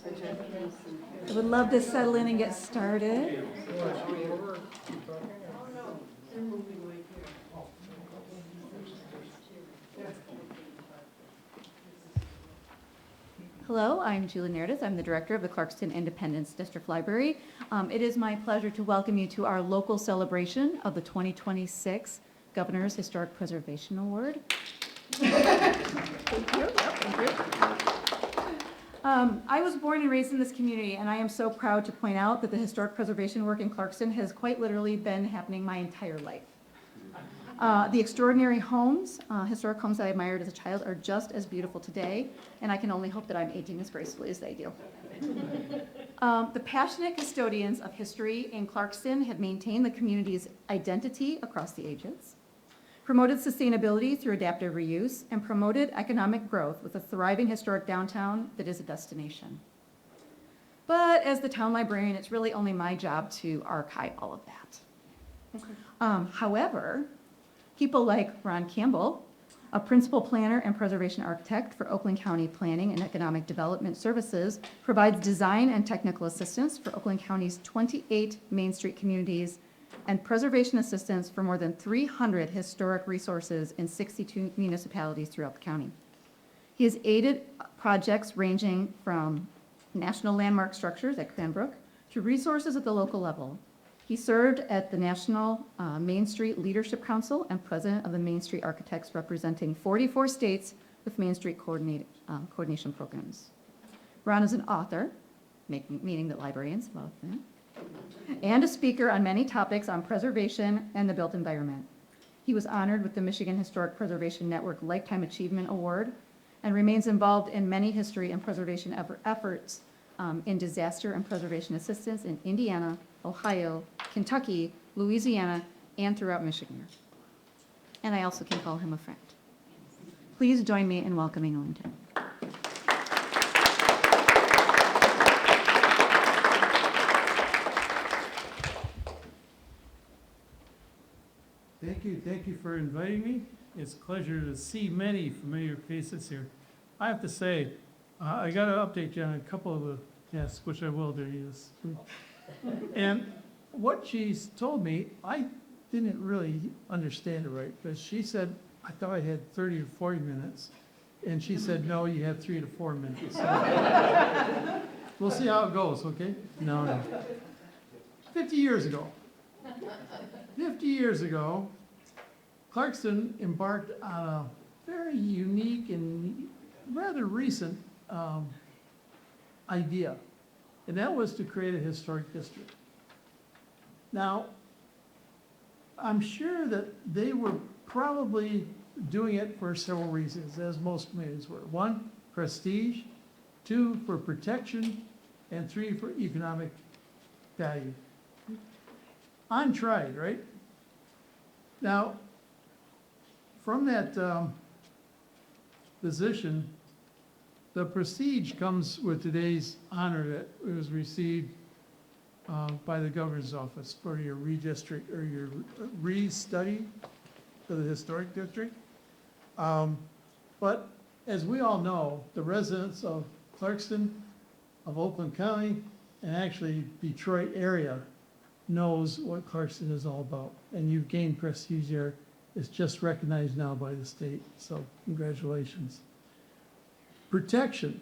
I would love to settle in and get started. Hello, I'm Julie Meredith. I'm the director of the Clarkston Independence District Library. It is my pleasure to welcome you to our local celebration of the 2026 Governor's Historic Preservation Award. Thank you. Thank you. I was born and raised in this community, and I am so proud to point out that the historic preservation work in Clarkston has quite literally been happening my entire life. The extraordinary homes, historic homes that I admired as a child, are just as beautiful today, and I can only hope that I'm aging as gracefully as they do. The passionate custodians of history in Clarkston have maintained the community's identity across the ages, promoted sustainability through adaptive reuse, and promoted economic growth with a thriving historic downtown that is a destination. But as the town librarian, it's really only my job to archive all of that. However, people like Ron Campbell, a principal planner and preservation architect for Oakland County Planning and Economic Development Services, provides design and technical assistance for Oakland County's 28 Main Street communities and preservation assistance for more than 300 historic resources in 62 municipalities throughout the county. He has aided projects ranging from national landmark structures at Cranbrook to resources at the local level. He served at the National Main Street Leadership Council and president of the Main Street Architects, representing 44 states with Main Street coordination programs. Ron is an author, meaning that librarians love him, and a speaker on many topics on preservation and the built environment. He was honored with the Michigan Historic Preservation Network Lifetime Achievement Award and remains involved in many history and preservation efforts in disaster and preservation assistance in Indiana, Ohio, Kentucky, Louisiana, and throughout Michigan. And I also can call him a friend. Please join me in welcoming Ellington. Thank you for inviting me. It's a pleasure to see many familiar faces here. I have to say, I got to update you on a couple of the tasks, which I will do. Yes. And what she's told me, I didn't really understand it right, because she said, I thought I had 30 to 40 minutes, and she said, no, you have 3 to 4 minutes. So we'll see how it goes, okay? No. 50 years ago, Clarkston embarked on a very unique and rather recent idea, and that was to create a historic district. Now, I'm sure that they were probably doing it for several reasons, as most communities were. 1, prestige; 2, for protection; and 3, for economic value. Untried, right? Now, from that position, the prestige comes with today's honor that was received by the governor's office for your redistrict or your re-study for the historic district. But as we all know, the residents of Clarkston, of Oakland County, and actually Detroit area knows what Clarkston is all about. And you've gained prestige here. It's just recognized now by the state, so congratulations. Protection,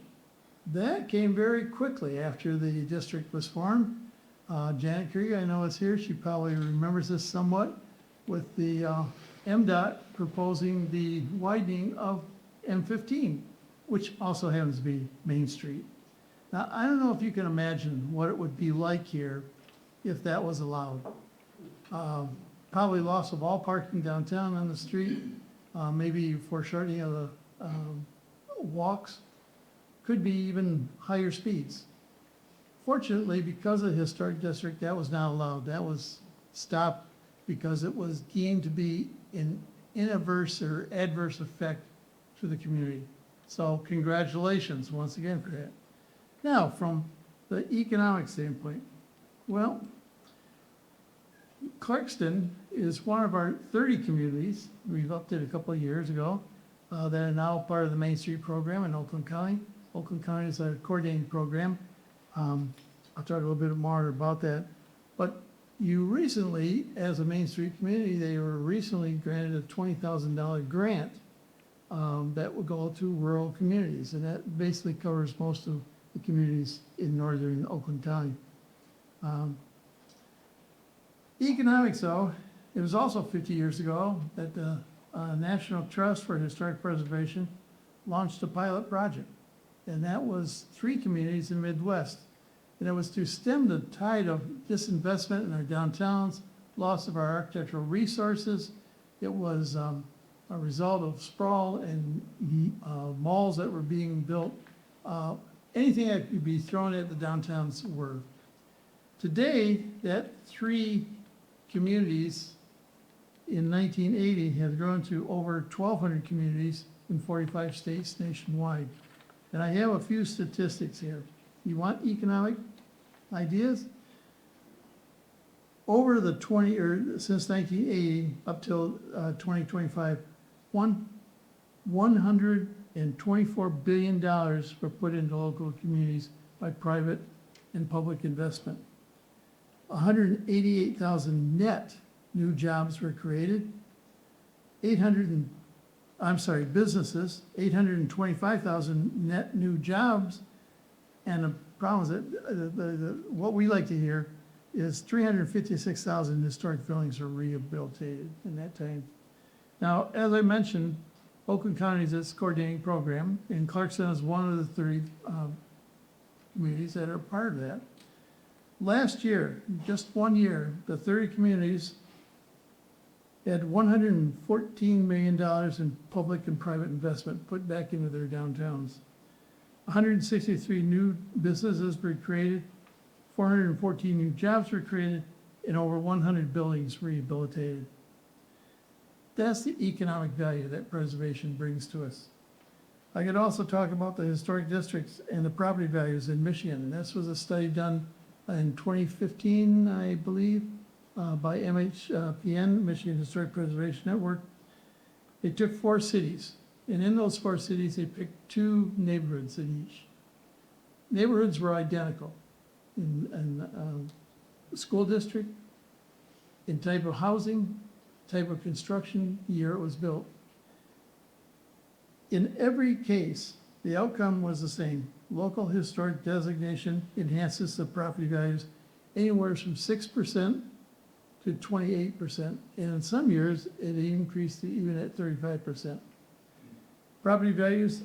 that came very quickly after the district was formed. Janet Krieger, I know is here, she probably remembers this somewhat, with the MDOT proposing the widening of M15, which also happens to be Main Street. Now, I don't know if you can imagine what it would be like here if that was allowed. Probably loss of all parking downtown on the street, maybe foreshortening of the walks, could be even higher speeds. Fortunately, because of the historic district, that was not allowed. That was stopped because it was deemed to be an inadverse or adverse effect to the community. So congratulations once again for that. Now, from the economic standpoint, well, Clarkston is one of our 30 communities we've updated a couple of years ago that are now part of the Main Street program in Oakland County. Oakland County is a coordinating program. I'll talk a little bit more about that. But you recently, as a Main Street community, they were recently granted a $20,000 grant that will go to rural communities, and that basically covers most of the communities in northern Oakland County. Economics, though, it was also 50 years ago that the National Trust for Historic Preservation launched a pilot project, and that was 3 communities in the Midwest. And it was to stem the tide of disinvestment in our downtowns, loss of our architectural resources. It was a result of sprawl and malls that were being built. Anything that could be thrown at the downtowns were. Today, that 3 communities in 1980 have grown to over 1,200 communities in 45 states nationwide. And I have a few statistics here. You want economic ideas? Over the since 1980 up till 2025, $124 billion were put into local communities by private and public investment. 188,000 net new jobs were created. Businesses, 825,000 net new jobs. And the problem is that what we like to hear is 356,000 historic buildings are rehabilitated in that time. Now, as I mentioned, Oakland County is its coordinating program, and Clarkston is one of the 30 communities that are part of that. Last year, just 1 year, the 30 communities had $114 million in public and private investment put back into their downtowns. 163 new businesses were created, 414 new jobs were created, and over 100 buildings rehabilitated. That's the economic value that preservation brings to us. I could also talk about the historic districts and the property values in Michigan, and this was a study done in 2015, I believe, by MHPN, Michigan Historic Preservation Network. They took 4 cities, and in those 4 cities, they picked 2 neighborhoods in each. Neighborhoods were identical in school district, in type of housing, type of construction, year it was built. In every case, the outcome was the same. Local historic designation enhances the property values anywhere from 6% to 28%, and in some years, it increased to even at 35%. Property values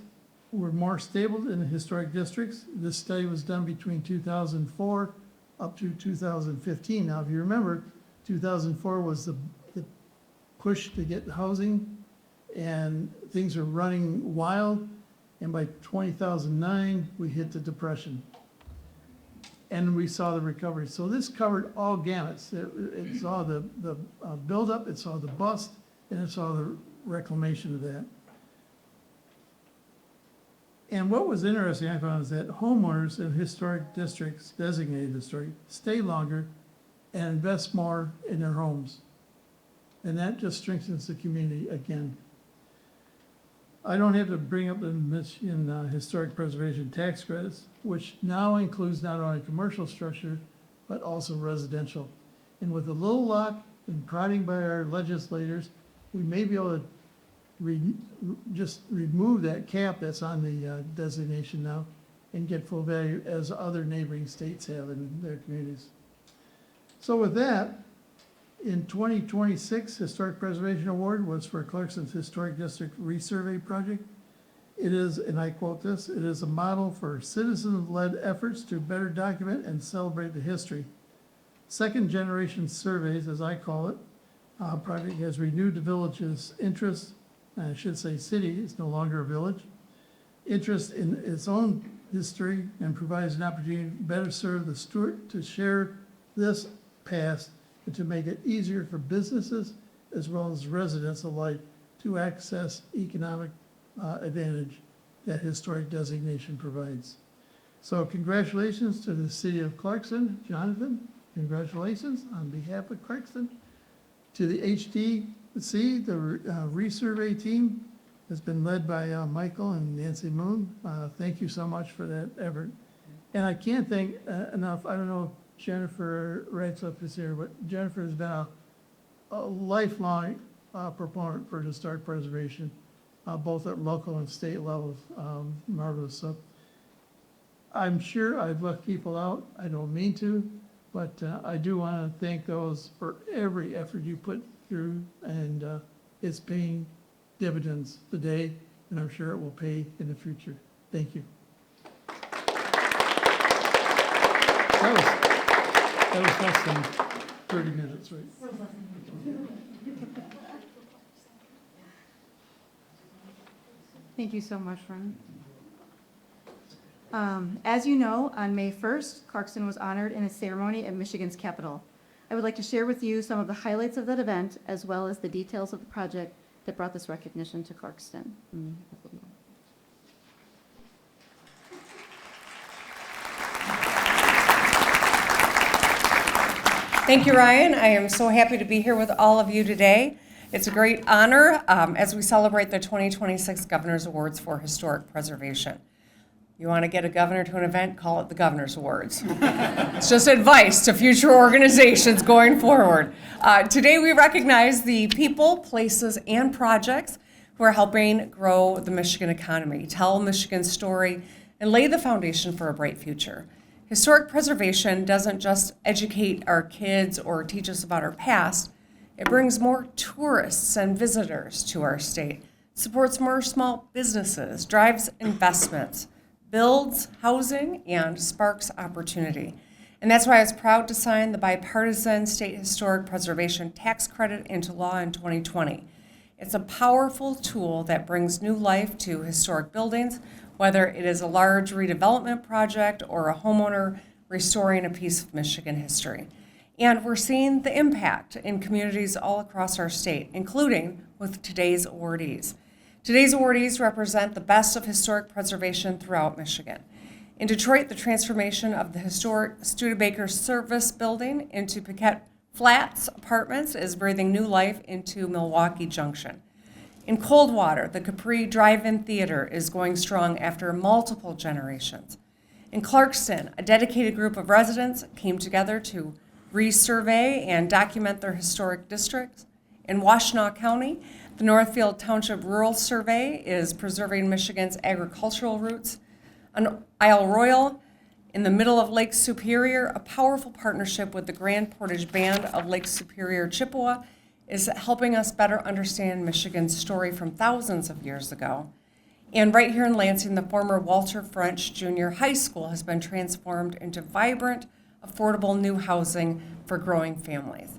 were more stable in the historic districts. This study was done between 2004 up to 2015. Now, if you remember, 2004 was the push to get housing, and things are running wild, and by 2009, we hit the Depression. And we saw the recovery. So this covered all gamuts. It saw the buildup, it saw the bust, and it saw the reclamation of that. And what was interesting, I found, is that homeowners in historic districts, designated historic, stay longer and invest more in their homes. And that just strengthens the community again. I don't have to bring up the Michigan Historic Preservation Tax Credits, which now includes not only commercial structure, but also residential. And with a little luck and prodding by our legislators, we may be able to just remove that cap that's on the designation now and get full value as other neighboring states have in their communities. So with that, in 2026, Historic Preservation Award was for Clarkston's Historic District Resurvey Project. It is, and I quote this, "It is a model for citizen-led efforts to better document and celebrate the history. Second generation surveys, as I call it, project has renewed the village's interest, I should say city, it's no longer a village, interest in its own history and provides an opportunity to better serve the steward to share this past and to make it easier for businesses as well as residents alike to access economic advantage that historic designation provides." So congratulations to the city of Clarkston. Jonathan, congratulations on behalf of Clarkston. To the HDC, the resurvey team has been led by Michael and Nancy Moon. Thank you so much for that effort. And I can't thank enough, I don't know if Jennifer Wrightsup is here, but Jennifer has been a lifelong proponent for historic preservation, both at local and state levels. Marvelous. So I'm sure I've left people out. I don't mean to, but I do want to thank those for every effort you put through, and it's paying dividends today, and I'm sure it will pay in the future. Thank you. That was less than 30 minutes, right? Thank you so much, Ron. As you know, on May 1st, Clarkston was honored in a ceremony at Michigan's Capitol. I would like to share with you some of the highlights of that event, as well as the details of the project that brought this recognition to Clarkston. Thank you, Ryan. I am so happy to be here with all of you today. It's a great honor as we celebrate the 2026 Governor's Awards for Historic Preservation. You want to get a governor to an event, call it the Governor's Awards. It's just advice to future organizations going forward. Today we recognize the people, places, and projects who are helping grow the Michigan economy, tell Michigan's story, and lay the foundation for a bright future. Historic preservation doesn't just educate our kids or teach us about our past. It brings more tourists and visitors to our state, supports more small businesses, drives investments, builds housing, and sparks opportunity. And that's why I was proud to sign the bipartisan state historic preservation tax credit into law in 2020. It's a powerful tool that brings new life to historic buildings, whether it is a large redevelopment project or a homeowner restoring a piece of Michigan history. And we're seeing the impact in communities all across our state, including with today's awardees. Today's awardees represent the best of historic preservation throughout Michigan. In Detroit, the transformation of the historic Studebaker Service Building into Paquette Flats apartments is breathing new life into Milwaukee Junction. In Coldwater, the Capri Drive-In Theater is going strong after multiple generations. In Clarkston, a dedicated group of residents came together to resurvey and document their historic districts. In Washtenaw County, the Northfield Township Rural Survey is preserving Michigan's agricultural roots. On Isle Royal, in the middle of Lake Superior, a powerful partnership with the Grand Portage Band of Lake Superior Chippewa is helping us better understand Michigan's story from thousands of years ago. And right here in Lansing, the former Walter French Junior High School has been transformed into vibrant, affordable new housing for growing families.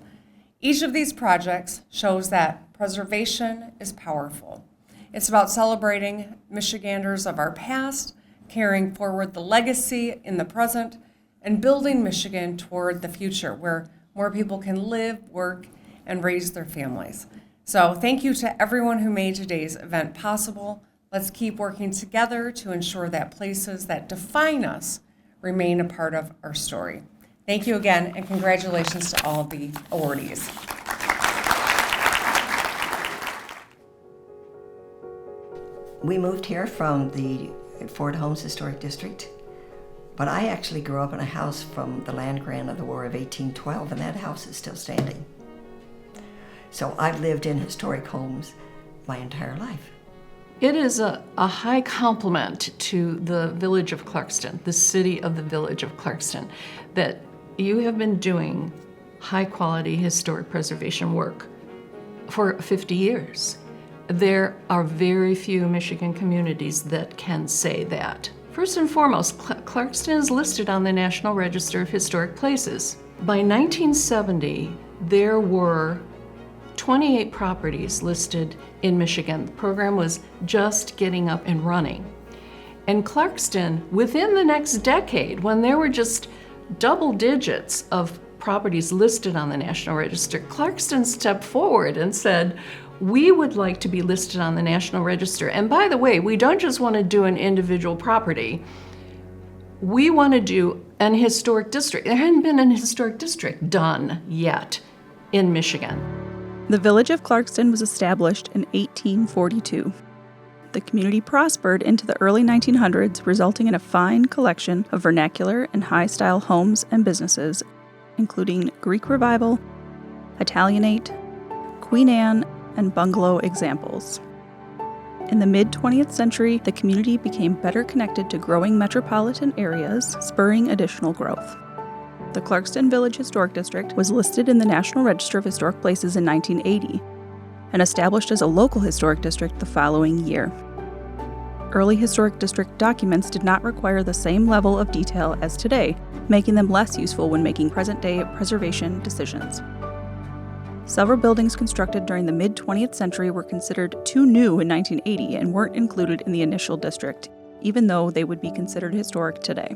Each of these projects shows that preservation is powerful. It's about celebrating Michiganders of our past, carrying forward the legacy in the present, and building Michigan toward the future where more people can live, work, and raise their families. So thank you to everyone who made today's event possible. Let's keep working together to ensure that places that define us remain a part of our story. Thank you again, and congratulations to all of the awardees. We moved here from the Ford Holmes Historic District, but I actually grew up in a house from the land grant of the War of 1812, and that house is still standing. So I've lived in historic homes my entire life. It is a high compliment to the village of Clarkston, the city of the village of Clarkston, that you have been doing high-quality historic preservation work for 50 years. There are very few Michigan communities that can say that. First and foremost, Clarkston is listed on the National Register of Historic Places. By 1970, there were 28 properties listed in Michigan. The program was just getting up and running. And Clarkston, within the next decade, when there were just double digits of properties listed on the National Register, Clarkston stepped forward and said, we would like to be listed on the National Register. And by the way, we don't just want to do an individual property. We want to do an historic district. There hadn't been an historic district done yet in Michigan. The village of Clarkston was established in 1842. the community prospered into the early 1900s, resulting in a fine collection of vernacular and high-style homes and businesses, including Greek Revival, Italianate, Queen Anne, and bungalow examples. In the mid-20th century, the community became better connected to growing metropolitan areas, spurring additional growth. The Clarkston Village Historic District was listed in the National Register of Historic Places in 1980 and established as a local historic district the following year. Early historic district documents did not require the same level of detail as today, making them less useful when making present-day preservation decisions. Several buildings constructed during the mid-20th century were considered too new in 1980 and weren't included in the initial district, even though they would be considered historic today.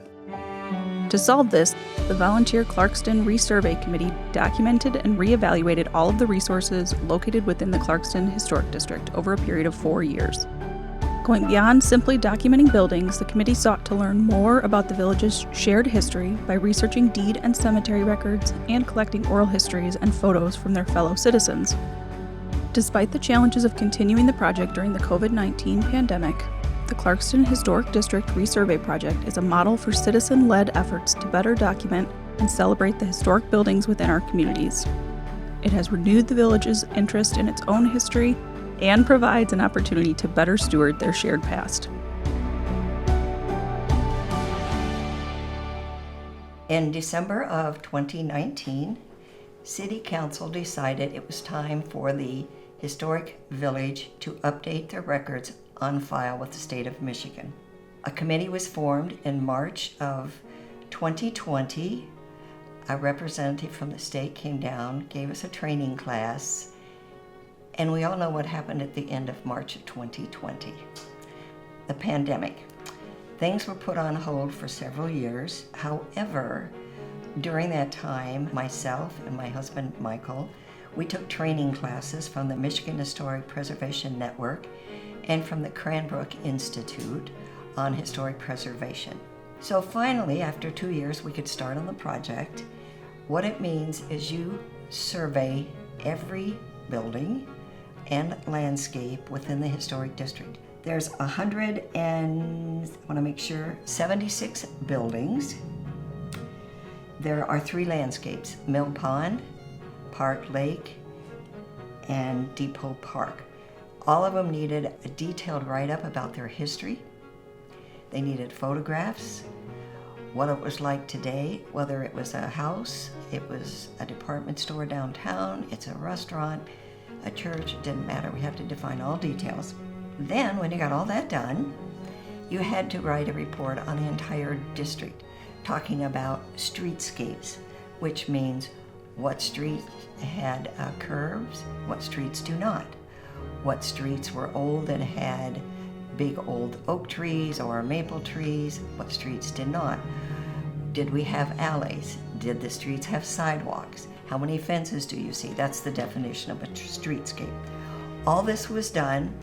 To solve this, the volunteer Clarkston Resurvey Committee documented and reevaluated all of the resources located within the Clarkston Historic District over a period of 4 years. Going beyond simply documenting buildings, the committee sought to learn more about the village's shared history by researching deed and cemetery records and collecting oral histories and photos from their fellow citizens. Despite the challenges of continuing the project during the COVID-19 pandemic, the Clarkston Historic District Resurvey Project is a model for citizen-led efforts to better document and celebrate the historic buildings within our communities. It has renewed the village's interest in its own history and provides an opportunity to better steward their shared past. In December of 2019, City Council decided it was time for the historic village to update their records on file with the state of Michigan. A committee was formed in March of 2020. A representative from the state came down, gave us a training class, and we all know what happened at the end of March of 2020. The pandemic. Things were put on hold for several years. However, during that time, myself and my husband, Michael, we took training classes from the Michigan Historic Preservation Network and from the Cranbrook Institute on historic preservation. So finally, after 2 years, we could start on the project. What it means is you survey every building and landscape within the historic district. There's 76 buildings. There are 3 landscapes, Mill Pond, Park Lake, and Depot Park. All of them needed a detailed write-up about their history. They needed photographs, what it was like today, whether it was a house, it was a department store downtown, it's a restaurant, a church, it didn't matter. We had to define all details. Then, when you got all that done, you had to write a report on the entire district, talking about streetscapes, which means what streets had curves, what streets do not, what streets were old and had big old oak trees or maple trees, what streets did not. Did we have alleys? Did the streets have sidewalks? How many fences do you see? That's the definition of a streetscape. All this was done.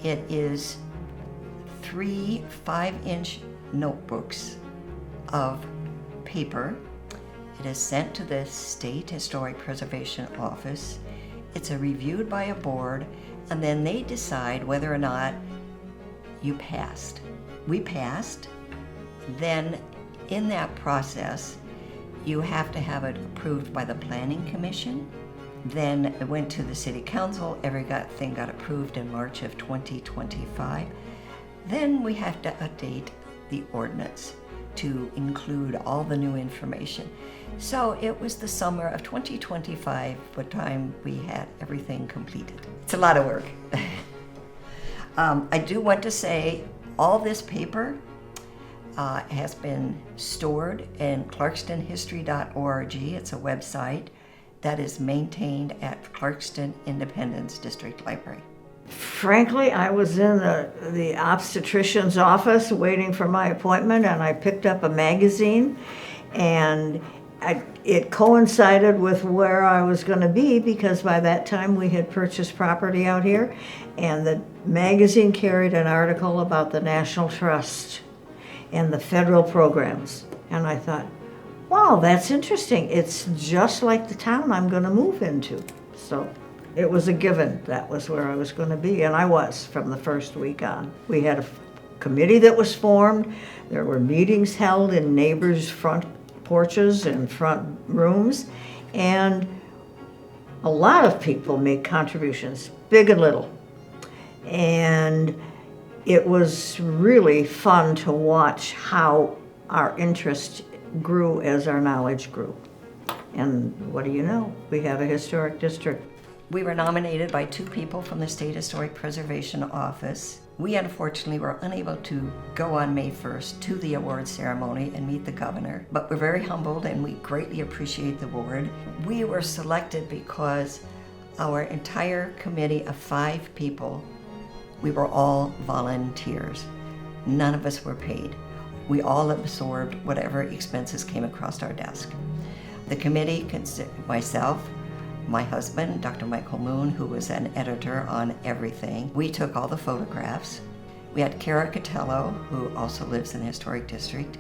It is 3 5-inch notebooks of paper. It is sent to the State Historic Preservation Office. It's reviewed by a board, and then they decide whether or not you passed. We passed. Then in that process, you have to have it approved by the Planning Commission. Then it went to the City Council. Everything got approved in March of 2025. Then we have to update the ordinance to include all the new information. So it was the summer of 2025 by the time we had everything completed. It's a lot of work. I do want to say all this paper has been stored in clarkstonhistory.org. It's a website that is maintained at Clarkston Independence District Library. Frankly, I was in the obstetrician's office waiting for my appointment, and I picked up a magazine, and it coincided with where I was going to be, because by that time we had purchased property out here, and the magazine carried an article about the National Trust and the federal programs. And I thought, wow, that's interesting. It's just like the town I'm going to move into. So It was a given. That was where I was going to be, and I was from the first week on. We had a committee that was formed. There were meetings held in neighbors' front porches and front rooms, and a lot of people made contributions, big and little. And it was really fun to watch how our interest grew as our knowledge grew. And what do you know? We have a historic district. We were nominated by 2 people from the State Historic Preservation Office. We unfortunately were unable to go on May 1st to the award ceremony and meet the governor, but we're very humbled and we greatly appreciate the award. We were selected because our entire committee of 5 people, we were all volunteers. None of us were paid. We all absorbed whatever expenses came across our desk. The committee consisted of myself, my husband, Dr. Michael Moon, who was an editor on everything. We took all the photographs. We had Kara Catello, who also lives in the Historic District,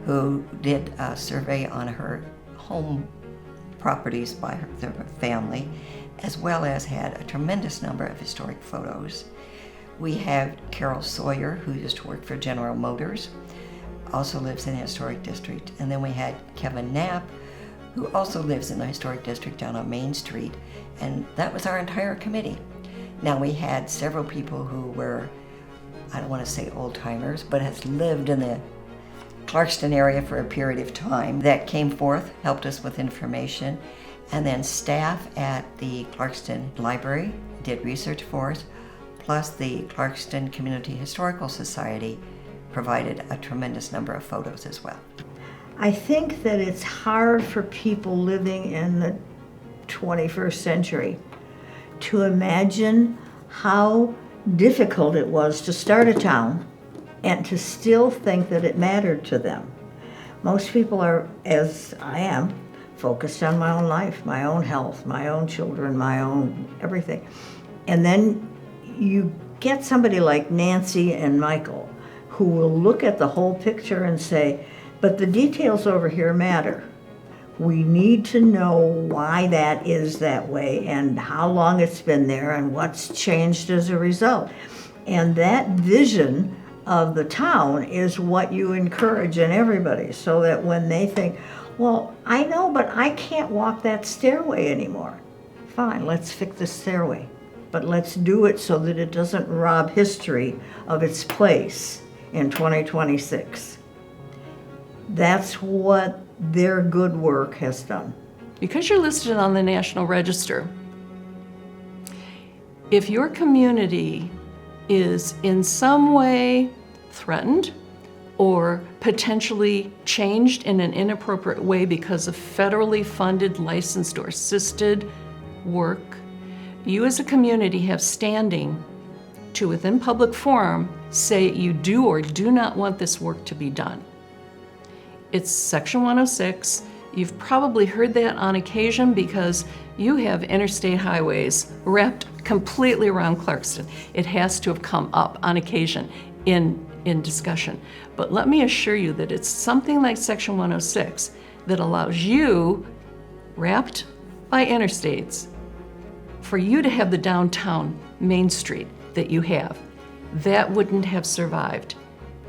who did a survey on her home properties by her family, as well as had a tremendous number of historic photos. We have Carol Sawyer, who used to work for General Motors, also lives in the Historic District. And then we had Kevin Knapp, who also lives in the Historic District down on Main Street. And that was our entire committee. Now we had several people who were, I don't want to say old timers, but has lived in the Clarkston area for a period of time that came forth, helped us with information. And then staff at the Clarkston Library did research for us, plus the Clarkston Community Historical Society provided a tremendous number of photos as well. I think that it's hard for people living in the 21st century to imagine how difficult it was to start a town and to still think that it mattered to them. Most people are, as I am, focused on my own life, my own health, my own children, my own everything. And then you get somebody like Nancy and Michael who will look at the whole picture and say, but the details over here matter. We need to know why that is that way and how long it's been there and what's changed as a result. And that vision of the town is what you encourage in everybody, so that when they think, well, I know, but I can't walk that stairway anymore. Fine, let's fix the stairway. But let's do it so that it doesn't rob history of its place in 2026. That's what their good work has done. Because you're listed on the National Register, if your community is in some way threatened or potentially changed in an inappropriate way because of federally funded, licensed, or assisted work, you as a community have standing to, within public forum, say you do or do not want this work to be done. It's Section 106. You've probably heard that on occasion because you have interstate highways wrapped completely around Clarkston. It has to have come up on occasion in discussion. But let me assure you that it's something like Section 106 that allows you, wrapped by interstates, for you to have the downtown Main Street that you have. That wouldn't have survived.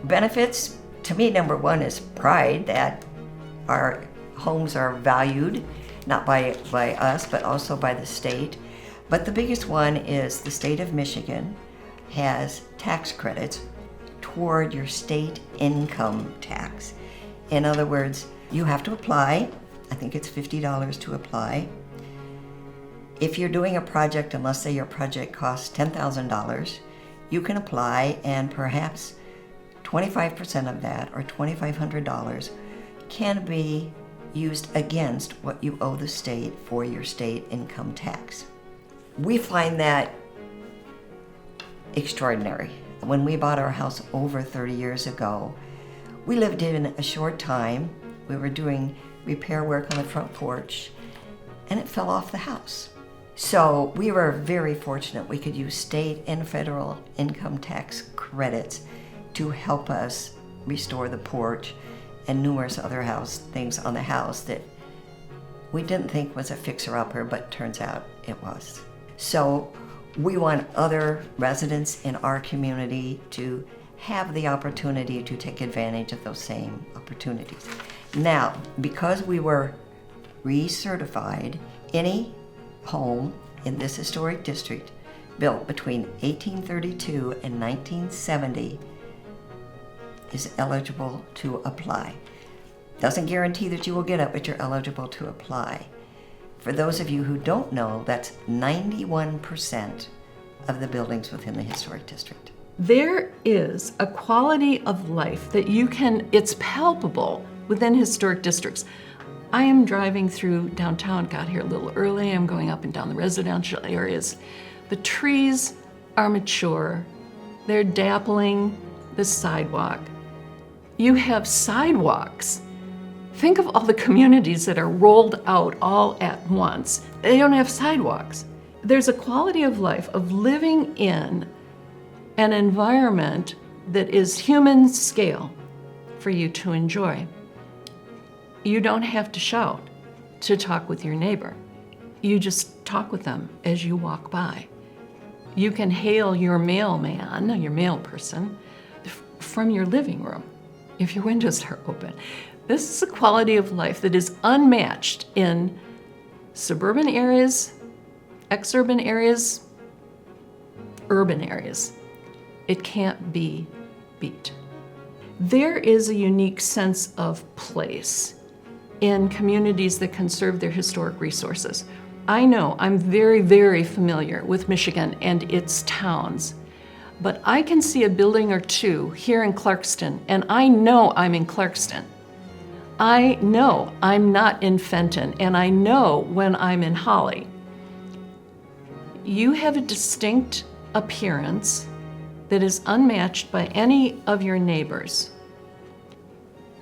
Benefits, to me, number one is pride that our homes are valued, not by us, but also by the state. But the biggest one is the state of Michigan has tax credits toward your state income tax. In other words, you have to apply. I think it's $50 to apply. If you're doing a project, and let's say your project costs $10,000, you can apply, and perhaps 25% of that, or $2,500, can be used against what you owe the state for your state income tax. We find that extraordinary. When we bought our house over 30 years ago, we lived in a short time. We were doing repair work on the front porch, and it fell off the house. So we were very fortunate we could use state and federal income tax credits to help us restore the porch and numerous other things on the house that we didn't think was a fixer-upper, but turns out it was. So we want other residents in our community to have the opportunity to take advantage of those same opportunities. Now, because we were recertified, any home in this historic district built between 1832 and 1970 is eligible to apply. Doesn't guarantee that you will get it, but you're eligible to apply. For those of you who don't know, that's 91% of the buildings within the historic district. There is a quality of life that it's palpable within historic districts. I am driving through downtown, got here a little early, I'm going up and down the residential areas. The trees are mature, they're dappling the sidewalk. You have sidewalks. Think of all the communities that are rolled out all at once. They don't have sidewalks. There's a quality of life of living in an environment that is human scale for you to enjoy. You don't have to shout to talk with your neighbor. You just talk with them as you walk by. You can hail your mailman, your mail person, from your living room if your windows are open. This is a quality of life that is unmatched in suburban areas, exurban areas, urban areas. It can't be beat. There is a unique sense of place in communities that conserve their historic resources. I know I'm very, very familiar with Michigan and its towns, but I can see a building or two here in Clarkston, and I know I'm in Clarkston. I know I'm not in Fenton, and I know when I'm in Holly. You have a distinct appearance that is unmatched by any of your neighbors.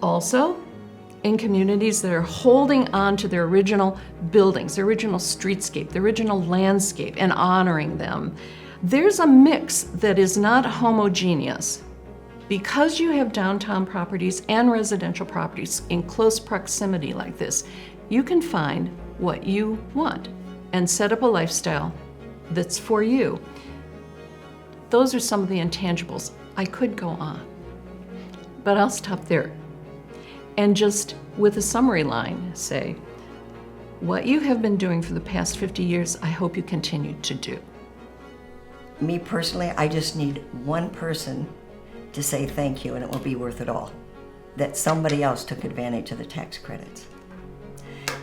Also, in communities that are holding on to their original buildings, their original streetscape, their original landscape, and honoring them, there's a mix that is not homogeneous. Because you have downtown properties and residential properties in close proximity like this, you can find what you want and set up a lifestyle that's for you. Those are some of the intangibles. I could go on, but I'll stop there. And just with a summary line, say, what you have been doing for the past 50 years, I hope you continue to do. Me personally, I just need one person to say thank you, and it will be worth it all. That somebody else took advantage of the tax credits.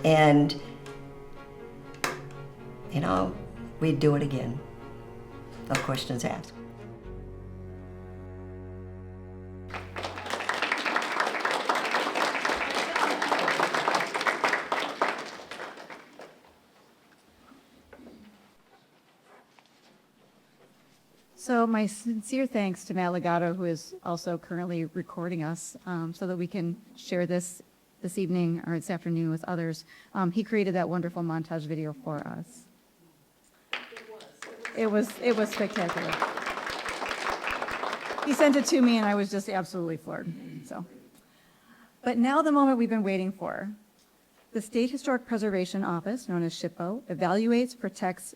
And, you know, we'd do it again. No questions asked. So my sincere thanks to Matt Legato, who is also currently recording us, so that we can share this evening or this afternoon with others. He created that wonderful montage video for us. It was spectacular. He sent it to me, and I was just absolutely floored. So, but now the moment we've been waiting for. The State Historic Preservation Office, known as SHPO, evaluates, protects,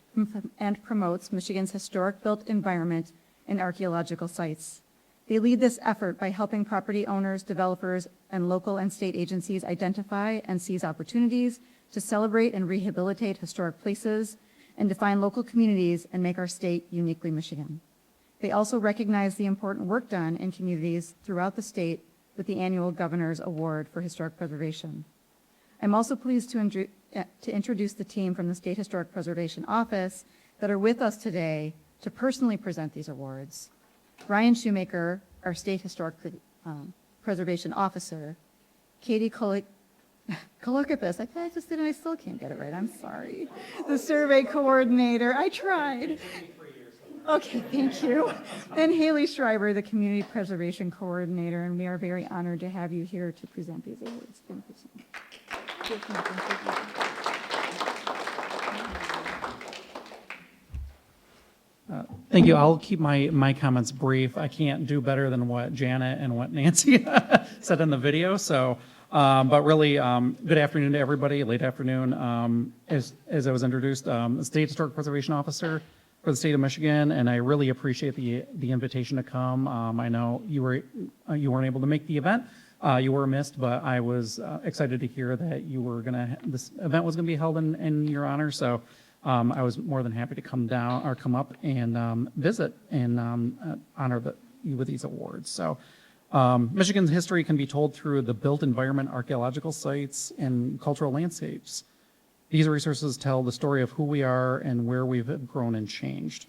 and promotes Michigan's historic built environment and archaeological sites. They lead this effort by helping property owners, developers, and local and state agencies identify and seize opportunities to celebrate and rehabilitate historic places and define local communities and make our state uniquely Michigan. They also recognize the important work done in communities throughout the state with the annual Governor's Award for Historic Preservation. I'm also pleased to introduce the team from the State Historic Preservation Office that are with us today to personally present these awards. Ryan Shoemaker, our State Historic Preservation Officer. Katie Kolokipis, I just did it, I still can't get it right, I'm sorry. The Survey Coordinator, I tried. Okay, thank you. And Haley Schreiber, the Community Preservation Coordinator, and we are very honored to have you here to present these awards. Thank you so much. Thank you. I'll keep my comments brief. I can't do better than what Janet and what Nancy said in the video. So But really, good afternoon to everybody, late afternoon. As I was introduced, the State Historic Preservation Officer for the state of Michigan, and I really appreciate the invitation to come. I know you weren't able to make the event. You were missed, but I was excited to hear that this event was gonna be held in your honor. So I was more than happy to come up and visit and honor you with these awards. So Michigan's history can be told through the built environment, archaeological sites, and cultural landscapes. These resources tell the story of who we are and where we've grown and changed.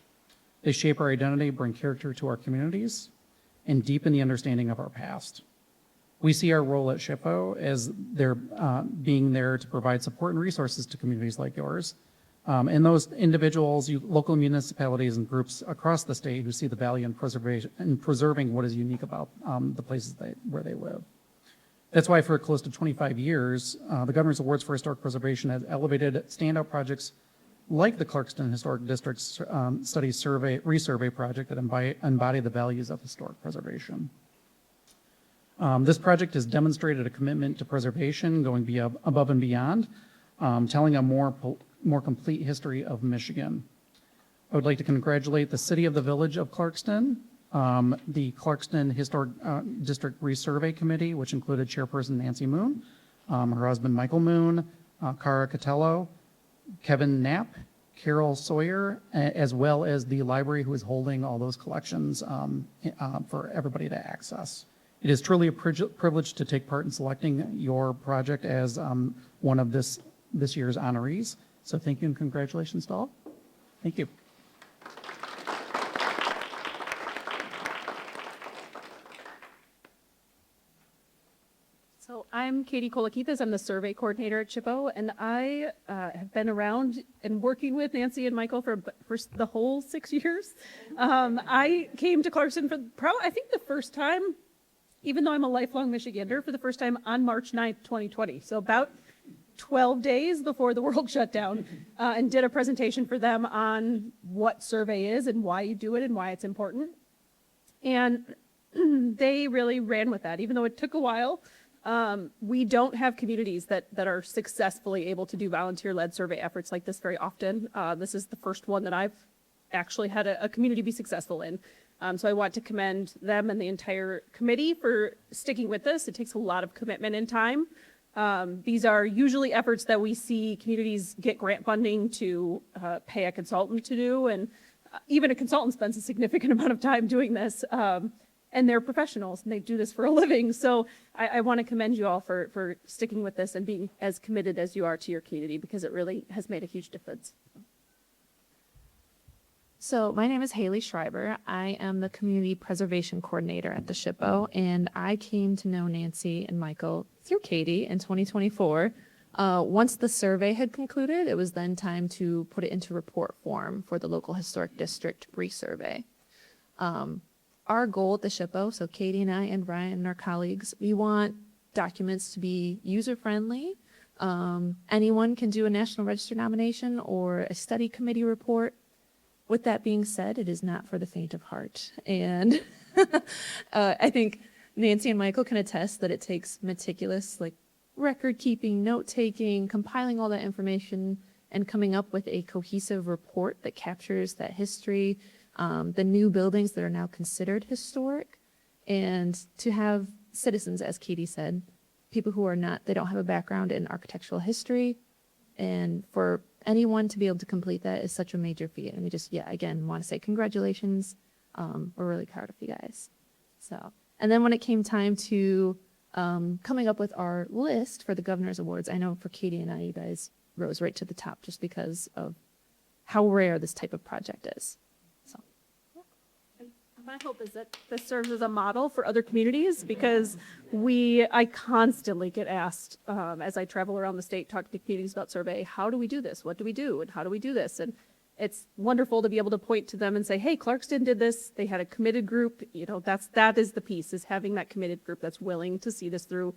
They shape our identity, bring character to our communities, and deepen the understanding of our past. We see our role at SHPO as being there to provide support and resources to communities like yours. And those individuals, local municipalities and groups across the state who see the value in preserving what is unique about the places where they live. That's why for close to 25 years, the Governor's Awards for Historic Preservation has elevated standout projects like the Clarkston Historic District Studies Resurvey project that embody the values of historic preservation. This project has demonstrated a commitment to preservation, going above and beyond, telling a more complete history of Michigan. I would like to congratulate the City of the Village of Clarkston, the Clarkston Historic District Resurvey Committee, which included Chairperson Nancy Moon, her husband Michael Moon, Cara Catello, Kevin Knapp, Carol Sawyer, as well as the library who is holding all those collections for everybody to access. It is truly a privilege to take part in selecting your project as one of this year's honorees. So thank you and congratulations to all. Thank you. So I'm Katie Kolakithas. I'm the survey coordinator at SHPO, and I have been around and working with Nancy and Michael for the whole 6 years. I came to Clarkston for I think the first time, even though I'm a lifelong Michigander, for the first time on March 9th, 2020. So about 12 days before the world shut down, and did a presentation for them on what survey is and why you do it and why it's important. And they really ran with that, even though it took a while. We don't have communities that are successfully able to do volunteer-led survey efforts like this very often. This is the first one that I've actually had a community be successful in. So I want to commend them and the entire committee for sticking with this. It takes a lot of commitment and time. These are usually efforts that we see communities get grant funding to pay a consultant to do, and even a consultant spends a significant amount of time doing this. And they're professionals and they do this for a living. So I want to commend you all for sticking with this and being as committed as you are to your community, because it really has made a huge difference. So my name is Haley Schreiber. I am the Community Preservation Coordinator at the SHPO, and I came to know Nancy and Michael through Katie in 2024. Once the survey had concluded, it was then time to put it into report form for the local historic district resurvey. Our goal at the SHPO, so Katie and I and Ryan and our colleagues, we want documents to be user-friendly. Anyone can do a National Register nomination or a study committee report. With that being said, it is not for the faint of heart. And I think Nancy and Michael can attest that it takes meticulous, record keeping, note taking, compiling all that information, and coming up with a cohesive report that captures that history, the new buildings that are now considered historic, and to have citizens, as Katie said, people who they don't have a background in architectural history, and for anyone to be able to complete that is such a major feat. And we just, again, want to say congratulations. We're really proud of you guys. So, and then when it came time to coming up with our list for the Governor's Awards, I know for Katie and I, you guys rose right to the top just because of how rare this type of project is. So. My hope is that this serves as a model for other communities, because I constantly get asked as I travel around the state, talk to communities about survey, how do we do this? What do we do? And how do we do this? And it's wonderful to be able to point to them and say, hey, Clarkston did this. They had a committed group. That is the piece, is having that committed group that's willing to see this through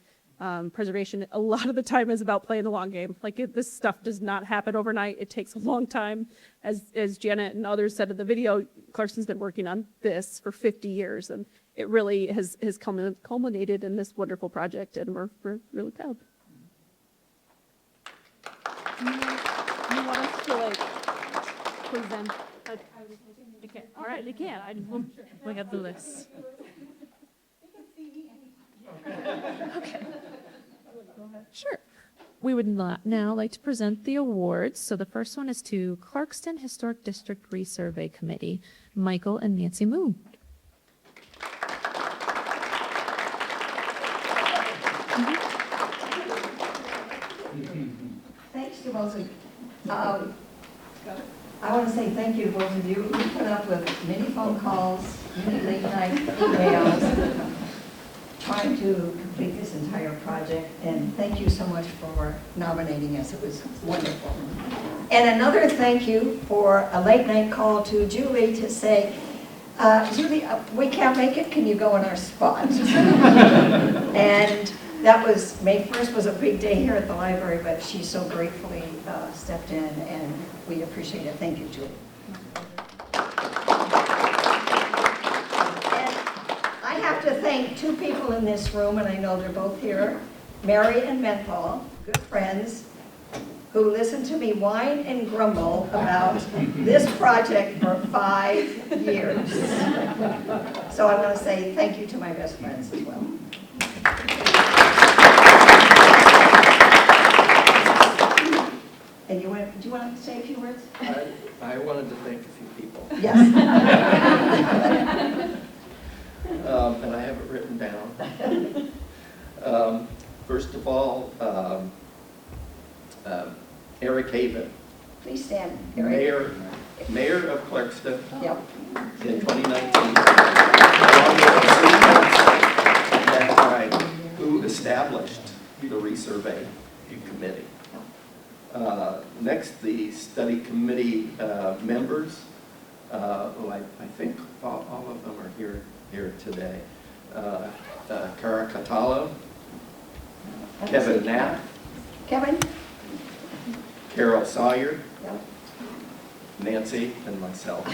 Preservation, a lot of the time is about playing the long game. Like this stuff does not happen overnight. It takes a long time. As Janet and others said in the video, Clarkston's been working on this for 50 years, and it really has culminated in this wonderful project, and we're really proud. You want us to like present? Okay. All right, they can. We have the list. Okay. Sure. We would now like to present the awards. So the first one is to Clarkston Historic District Resurvey Committee, Michael and Nancy Moon. Thanks to both of you. I want to say thank you to both of you. You put up with many phone calls, many late night emails, trying to complete this entire project, and thank you so much for nominating us. It was wonderful. And another thank you for a late night call to Julie to say, Julie, we can't make it, can you go in our spot? And that was, May 1st was a big day here at the library, but she so gratefully stepped in, and we appreciate it. Thank you, Julie. I have to thank two people in this room, and I know they're both here, Mary and Menthol, good friends, who listened to me whine and grumble about this project for 5 years. So I want to say thank you to my best friends as well. And do you want to say a few words? I wanted to thank a few people. Yes. And I have it written down. First of all, Eric Haven, Please stand, Eric. Mayor of Clarkston Yep. in 2019, along with at that time, who established the resurvey committee. Next, the study committee members, who I think all of them are here today. Cara Catallo, Kevin Knapp, Kevin? Carol Sawyer, Yep. Nancy, and myself.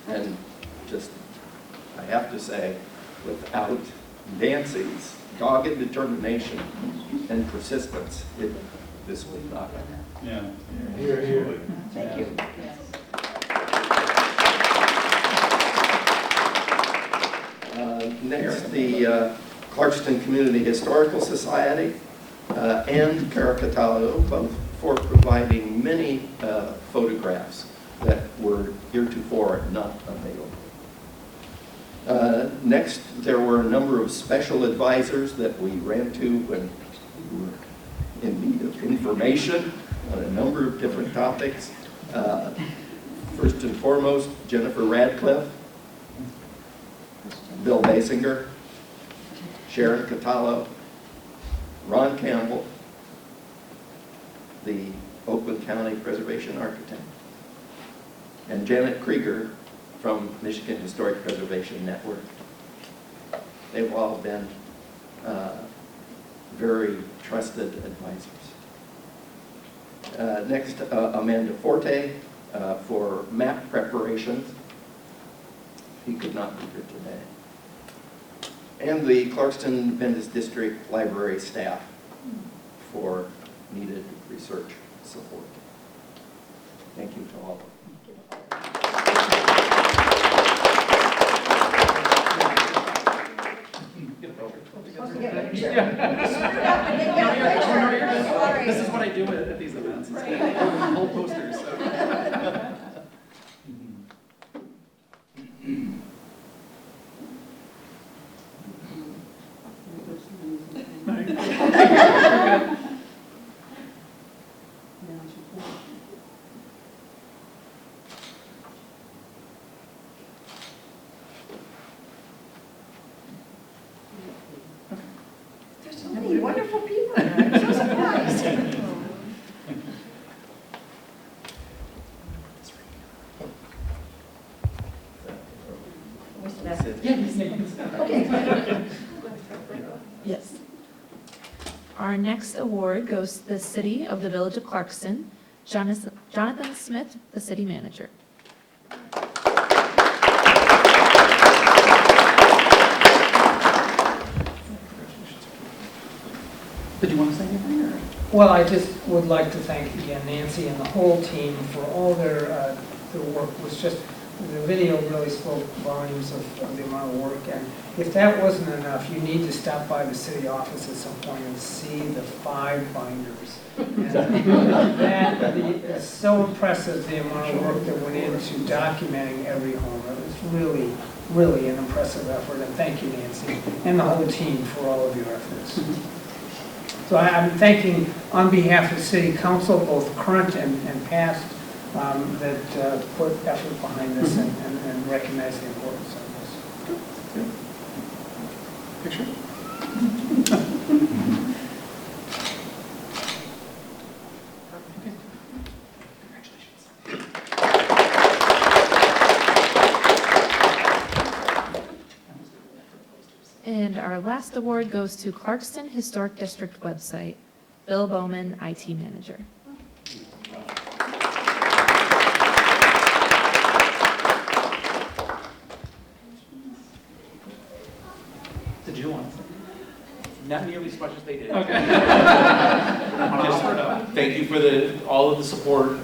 And just, I have to say, without Nancy's dogged determination and persistence, this would not happen. Yeah. Thank you. Next, the Clarkston Community Historical Society and Cara Cataldo, both for providing many photographs that were heretofore not available. Next, there were a number of special advisors that we ran to when we were in need of information on a number of different topics. First and foremost, Jennifer Radcliffe, Bill Basinger, Sharon Catallo, Ron Campbell, the Oakland County Preservation Architect, and Janet Krieger from Michigan Historic Preservation Network. They've all been very trusted advisors. Next, Amanda Forte for map preparations. He could not be here today. And the Clarkston Bendis District Library staff for needed research support. Thank you to all of them. This is what I do at these events. Whole posters. So. There's so many wonderful people here. I'm so surprised. Okay. Yes. our next award goes to the City of the Village of Clarkston, Jonathan Smith, the city manager. Did you want to say anything? Or? Well, I just would like to thank again Nancy and the whole team for all their work. It was just, the video really spoke volumes of the amount of work. And if that wasn't enough, you need to stop by the city office at some point and see the 5 binders. It's so impressive, the amount of work that went into documenting every home. It was really, really an impressive effort. And thank you, Nancy, and the whole team for all of your efforts. So I'm thanking, on behalf of City Council, both current and past, that put effort behind this and recognize the importance of this. Picture? And our last award goes to Clarkston Historic District website, Bill Bowman, IT manager. Did you want to say? Not nearly as much as they did. Okay. Just, thank you for all of the support.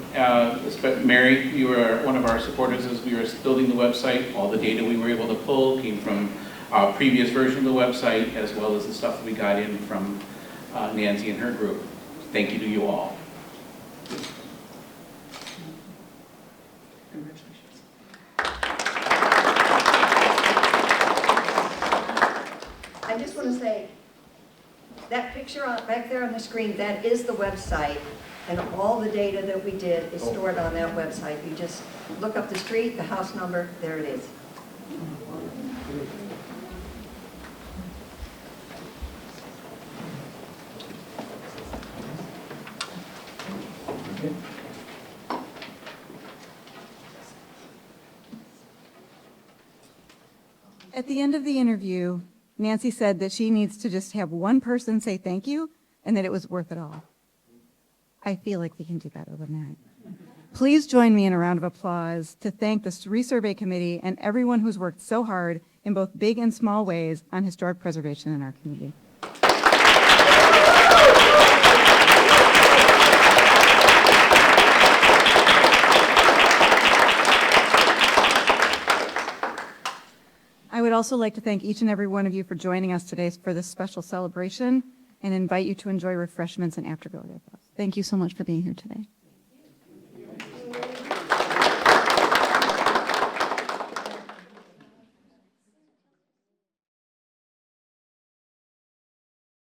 Mary, you were one of our supporters as we were building the website. All the data we were able to pull came from our previous version of the website, as well as the stuff that we got in from Nancy and her group. Thank you to you all. Congratulations. I just want to say, that picture back there on the screen, that is the website, and all the data that we did is stored on that website. You just look up the street, the house number, there it is. At the end of the interview, Nancy said that she needs to just have one person say thank you and that it was worth it all. I feel like we can do better than that. Please join me in a round of applause to thank the Resurvey Committee and everyone who's worked so hard in both big and small ways on historic preservation in our community. I would also like to thank each and every one of you for joining us today for this special celebration and invite you to enjoy refreshments and afterglow. Thank you so much for being here today.